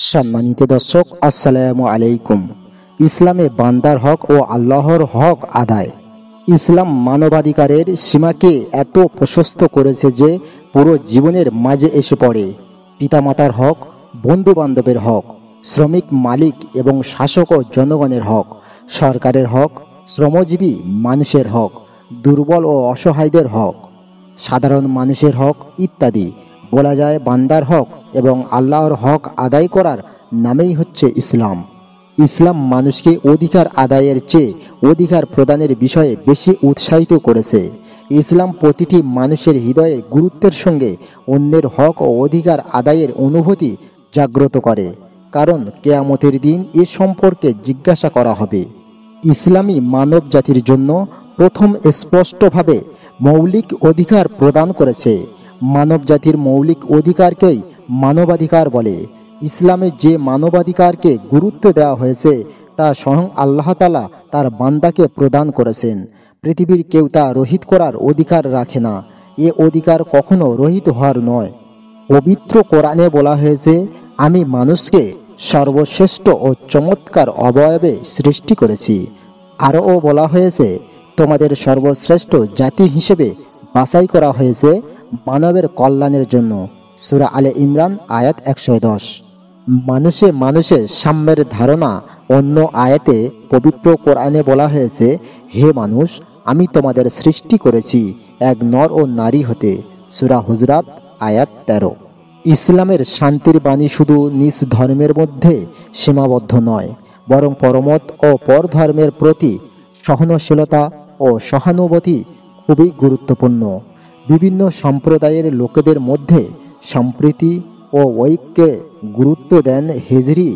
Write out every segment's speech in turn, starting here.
সম্মানিত দর্শক, আসসালামু আলাইকুম। ইসলামে বান্দার হক ও আল্লাহর হক আদায়। ইসলাম মানবাধিকারের সীমাকে এত প্রশস্ত করেছে যে পুরো জীবনের মাঝে এসে পড়ে। পিতামাতার হক, বন্ধু বান্ধবের হক, শ্রমিক মালিক এবং শাসক ও জনগণের হক, সরকারের হক, শ্রমজীবী মানুষের হক, দুর্বল ও অসহায়দের হক, সাধারণ মানুষের হক ইত্যাদি। বলা যায় বান্দার হক এবং আল্লাহর হক আদায় করার নামেই হচ্ছে ইসলাম। ইসলাম মানুষকে অধিকার আদায়ের চেয়ে অধিকার প্রদানের বিষয়ে বেশি উৎসাহিত করেছে। ইসলাম প্রতিটি মানুষের হৃদয়ে গুরুত্বের সঙ্গে অন্যের হক ও অধিকার আদায়ের অনুভূতি জাগ্রত করে, কারণ কেয়ামতের দিন এ সম্পর্কে জিজ্ঞাসা করা হবে। ইসলামী মানব জাতির জন্য প্রথম স্পষ্টভাবে মৌলিক অধিকার প্রদান করেছে। মানব জাতির মৌলিক অধিকারকেই মানবাধিকার বলে। ইসলামে যে মানবাধিকারকে গুরুত্ব দেওয়া হয়েছে তা স্বয়ং আল্লাহ তাআলা তার বান্দাকে প্রদান করেছেন। পৃথিবীর কেউ তা রহিত করার অধিকার রাখে না। এ অধিকার কখনো রহিত হওয়ার নয়। পবিত্র কোরআনে বলা হয়েছে, আমি মানুষকে সর্বশ্রেষ্ঠ ও চমৎকার অবয়বে সৃষ্টি করেছি। আরও বলা হয়েছে, তোমাদের সর্বশ্রেষ্ঠ জাতি হিসেবে বাছাই করা হয়েছে মানবের কল্যাণের জন্য। সূরা আলে ইমরান আয়াত 110। মানুষে মানুষের সাম্যের ধারণা অন্য আয়াতে পবিত্র কোরআনে বলা হয়েছে, হে মানুষ, আমি তোমাদের সৃষ্টি করেছি এক নর ও নারী হতে। সূরা হুজরাত আয়াত 13। ইসলামের শান্তির বাণী শুধু নিজ ধর্মের মধ্যে সীমাবদ্ধ নয়, বরং পরমত ও পরধর্মের প্রতি সহনশীলতা ও সহানুভূতি খুবই গুরুত্বপূর্ণ। বিভিন্ন সম্প্রদায়ের লোকেদের মধ্যে সম্প্রীতি ও ঐক্যে গুরুত্ব দেন হিজরি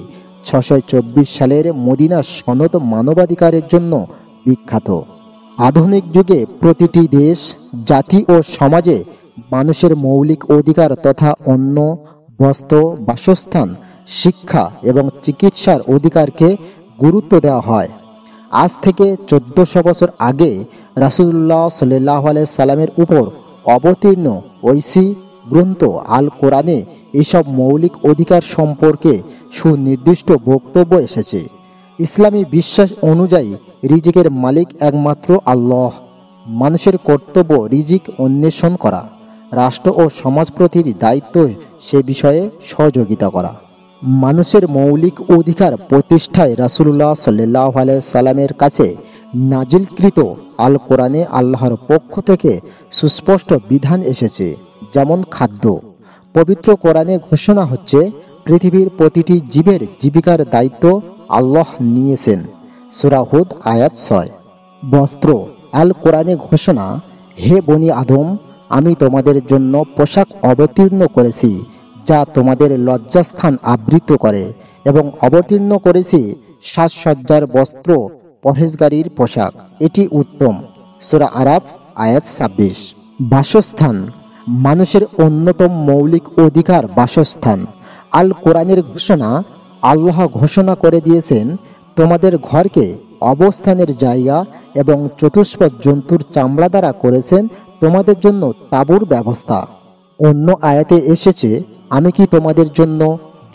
624 সালের মদিনা সনদ মানবাধিকারের জন্য বিখ্যাত। আধুনিক যুগে প্রতিটি দেশ, জাতি ও সমাজে মানুষের মৌলিক অধিকার তথা অন্ন, বস্ত্র, বাসস্থান, শিক্ষা এবং চিকিৎসার অধিকারকে গুরুত্ব দেওয়া হয়। আজ থেকে 1400 বছর আগে রাসূলুল্লাহ সাল্লাল্লাহু আলাইহি সাল্লামের উপর অবতীর্ণ ঐশী গ্রন্থ আল কোরআনে এইসব মৌলিক অধিকার সম্পর্কে সুনির্দিষ্ট বক্তব্য এসেছে। ইসলামী বিশ্বাস অনুযায়ী রিজিকের মালিক একমাত্র আল্লাহ। মানুষের কর্তব্য রিজিক অন্বেষণ করা। রাষ্ট্র ও সমাজ প্রতির দায়িত্ব সে বিষয়ে সহযোগিতা করা। মানুষের মৌলিক অধিকার প্রতিষ্ঠায় রাসূলুল্লাহ সাল্লাল্লাহু আলাইহি সাল্লামের কাছে নাজিলকৃত আল কোরআনে আল্লাহর পক্ষ থেকে সুস্পষ্ট বিধান এসেছে, যেমন খাদ্য। পবিত্র কোরআনে ঘোষণা হচ্ছে, পৃথিবীর প্রতিটি জীবের জীবিকার দায়িত্ব আল্লাহ নিয়েছেন। সূরা হুদ আয়াত 6। বস্ত্র। আল কোরআনে ঘোষণা, হে বনি আদম, আমি তোমাদের জন্য পোশাক অবতীর্ণ করেছি যা তোমাদের লজ্জাস্থান আবৃত করে, এবং অবতীর্ণ করেছি সাজসজ্জার বস্ত্র, পরহেজগারির পোশাক, এটি উত্তম। সূরা আরাফ আয়াত 26। বাসস্থান। মানুষের অন্যতম মৌলিক অধিকার বাসস্থান। আল কোরআনের ঘোষণা, আল্লাহ ঘোষণা করে দিয়েছেন, তোমাদের ঘরকে অবস্থানের জায়গা এবং চতুষ্পদ জন্তুর চামড়া দ্বারা করেছেন তোমাদের জন্য তাঁবুর ব্যবস্থা। অন্য আয়াতে এসেছে, আমি কি তোমাদের জন্য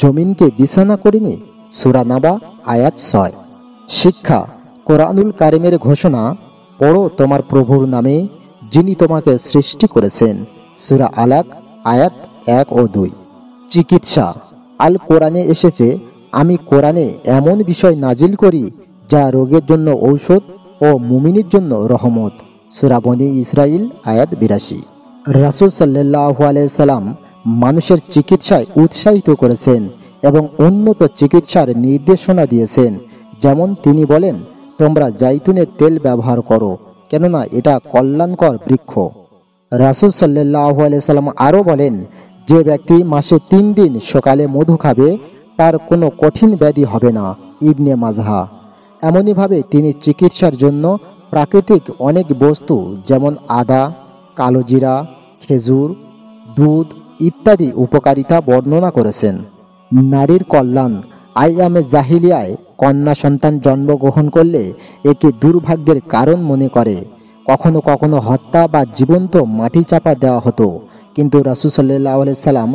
জমিনকে বিছানা করিনি? সূরা নাবা আয়াত 6। শিক্ষা। কোরআনুল কারিমের ঘোষণা, পড়ো তোমার প্রভুর নামে যিনি তোমাকে সৃষ্টি করেছেন। সূরা আলাক আয়াত 1 ও 2। চিকিৎসা। আল কোরআনে এসেছে, আমি কোরআনে এমন বিষয় নাজিল করি যা রোগের জন্য ঔষধ ও মুমিনের জন্য রহমত। সূরা বনী ইসরাইল আয়াত 82। রাসূল সাল্লাল্লাহু আলাইহি সাল্লাম মানুষের চিকিৎসায় উৎসাহিত করেছেন এবং উন্নত চিকিৎসার নির্দেশনা দিয়েছেন। যেমন তিনি বলেন, তোমরা জাইতুনের তেল ব্যবহার করো, কেননা এটা কল্যাণকর বৃক্ষ। রাসূল সাল্লাল্লাহু আলাইহি সাল্লাম আরও বলেন, যে ব্যক্তি মাসে 3 দিন সকালে মধু খাবে তার কোনো কঠিন ব্যাধি হবে না। ইবনে মাজাহ। এমনইভাবে তিনি চিকিৎসার জন্য প্রাকৃতিক অনেক বস্তু যেমন আদা, কালোজিরা, খেজুর, দুধ ইত্যাদি উপকারিতা বর্ণনা করেছেন। নারীর কল্যাণ। আইয়ামে জাহিলিয়ায় কন্যা সন্তান জন্মগ্রহণ করলে একে দুর্ভাগ্যের কারণ মনে করে। কখনো কখনো হত্যা বা জীবন্ত মাটি চাপা দেওয়া হতো। কিন্তু রাসূল সাল্লাল্লাহু আলাইহি সাল্লাম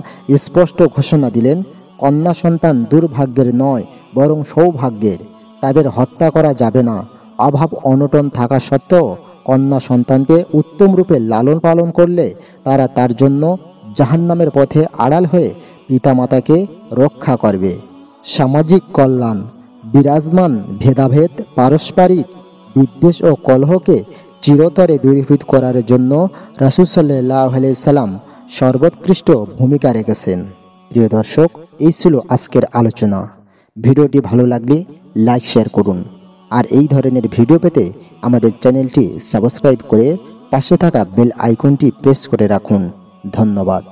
স্পষ্ট ঘোষণা দিলেন, কন্যা সন্তান দুর্ভাগ্যের নয় বরং সৌভাগ্যের। তাদের হত্যা করা যাবে না। অভাব অনটন থাকা সত্ত্বেও কন্যা সন্তানকে উত্তম রূপে লালন পালন করলে তারা তার জন্য জাহান্নামের পথে আড়াল হয়ে পিতামাতাকে রক্ষা করবে। সামাজিক কল্যাণ। বিরাজমান ভেদাভেদ, পারস্পরিক বিদ্বেষ ও কলহকে চিরতরে দূরীভূত করার জন্য রাসূল সাল্লাল্লাহু আলাইহি সাল্লাম সর্বোৎকৃষ্ট ভূমিকা রেখেছেন। প্রিয় দর্শক, এই ছিল আজকের আলোচনা। ভিডিওটি ভালো লাগলে লাইক শেয়ার করুন। আর এই ধরনের ভিডিও পেতে আমাদের চ্যানেলটি সাবস্ক্রাইব করে পাশে থাকা বেল আইকনটি প্রেস করে রাখুন। ধন্যবাদ।